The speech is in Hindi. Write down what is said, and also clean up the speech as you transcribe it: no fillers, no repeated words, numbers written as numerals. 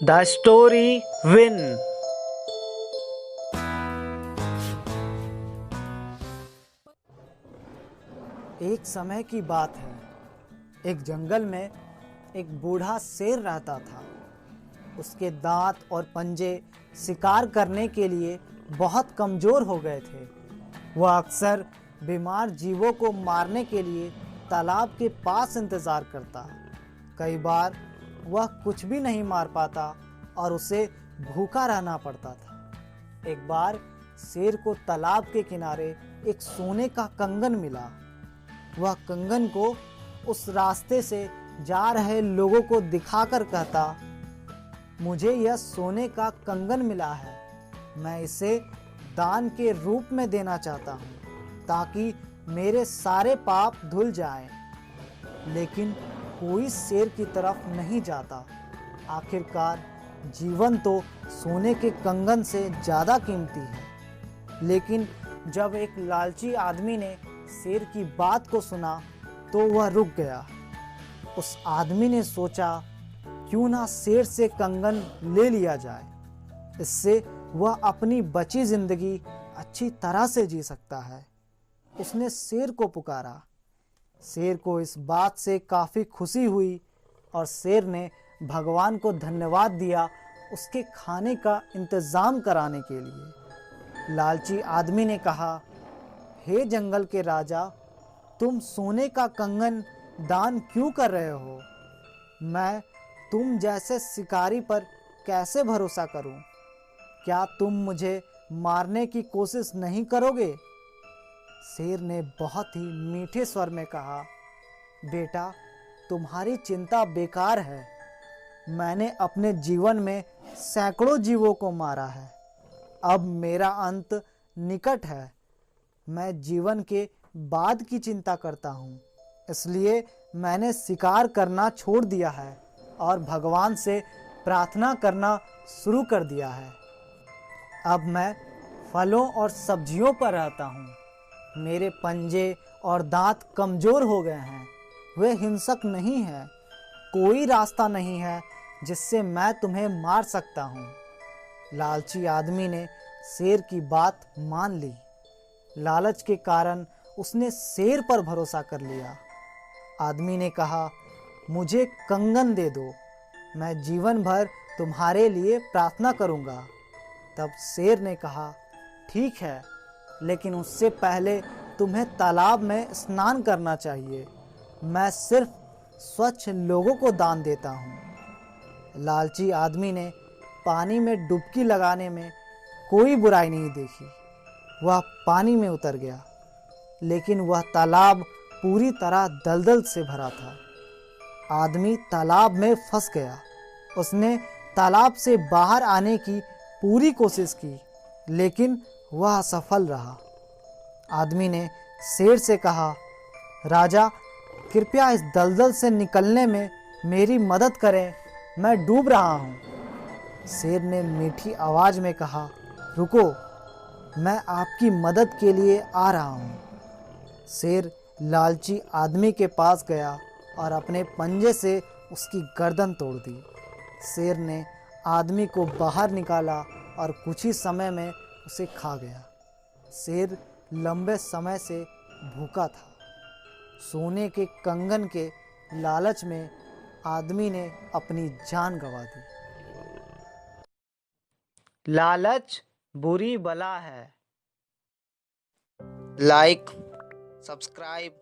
The story Win. एक समय की बात है। एक जंगल में एक बूढ़ा शेर रहता था। उसके दांत और पंजे शिकार करने के लिए बहुत कमजोर हो गए थे। वह अक्सर बीमार जीवों को मारने के लिए तालाब के पास इंतजार करता। कई बार वह कुछ भी नहीं मार पाता और उसे भूखा रहना पड़ता था। एक बार शेर को तालाब के किनारे एक सोने का कंगन मिला। वह कंगन को उस रास्ते से जा रहे लोगों को दिखाकर कहता, मुझे यह सोने का कंगन मिला है, मैं इसे दान के रूप में देना चाहता हूँ ताकि मेरे सारे पाप धुल जाएं। लेकिन कोई शेर की तरफ नहीं जाता। आखिरकार जीवन तो सोने के कंगन से ज़्यादा कीमती है। लेकिन जब एक लालची आदमी ने शेर की बात को सुना तो वह रुक गया। उस आदमी ने सोचा, क्यों ना शेर से कंगन ले लिया जाए, इससे वह अपनी बची जिंदगी अच्छी तरह से जी सकता है। उसने शेर को पुकारा। शेर को इस बात से काफ़ी खुशी हुई और शेर ने भगवान को धन्यवाद दिया उसके खाने का इंतज़ाम कराने के लिए। लालची आदमी ने कहा, हे जंगल के राजा, तुम सोने का कंगन दान क्यों कर रहे हो? मैं तुम जैसे शिकारी पर कैसे भरोसा करूं? क्या तुम मुझे मारने की कोशिश नहीं करोगे? शेर ने बहुत ही मीठे स्वर में कहा, बेटा, तुम्हारी चिंता बेकार है। मैंने अपने जीवन में सैकड़ों जीवों को मारा है। अब मेरा अंत निकट है। मैं जीवन के बाद की चिंता करता हूँ, इसलिए मैंने शिकार करना छोड़ दिया है और भगवान से प्रार्थना करना शुरू कर दिया है। अब मैं फलों और सब्जियों पर रहता हूँ। मेरे पंजे और दांत कमज़ोर हो गए हैं, वे हिंसक नहीं हैं। कोई रास्ता नहीं है जिससे मैं तुम्हें मार सकता हूँ। लालची आदमी ने शेर की बात मान ली। लालच के कारण उसने शेर पर भरोसा कर लिया। आदमी ने कहा, मुझे कंगन दे दो, मैं जीवन भर तुम्हारे लिए प्रार्थना करूँगा। तब शेर ने कहा, ठीक है, लेकिन उससे पहले तुम्हें तालाब में स्नान करना चाहिए। मैं सिर्फ स्वच्छ लोगों को दान देता हूँ। लालची आदमी ने पानी में डुबकी लगाने में कोई बुराई नहीं देखी। वह पानी में उतर गया, लेकिन वह तालाब पूरी तरह दलदल से भरा था। आदमी तालाब में फंस गया। उसने तालाब से बाहर आने की पूरी कोशिश की, लेकिन वह असफल रहा। आदमी ने शेर से कहा, राजा, कृपया इस दलदल से निकलने में मेरी मदद करें, मैं डूब रहा हूँ। शेर ने मीठी आवाज़ में कहा, रुको, मैं आपकी मदद के लिए आ रहा हूँ। शेर लालची आदमी के पास गया और अपने पंजे से उसकी गर्दन तोड़ दी। शेर ने आदमी को बाहर निकाला और कुछ ही समय में उसे खा गया। शेर लंबे समय से भूखा था। सोने के कंगन के लालच में आदमी ने अपनी जान गंवा दी। लालच बुरी बला है। Like, subscribe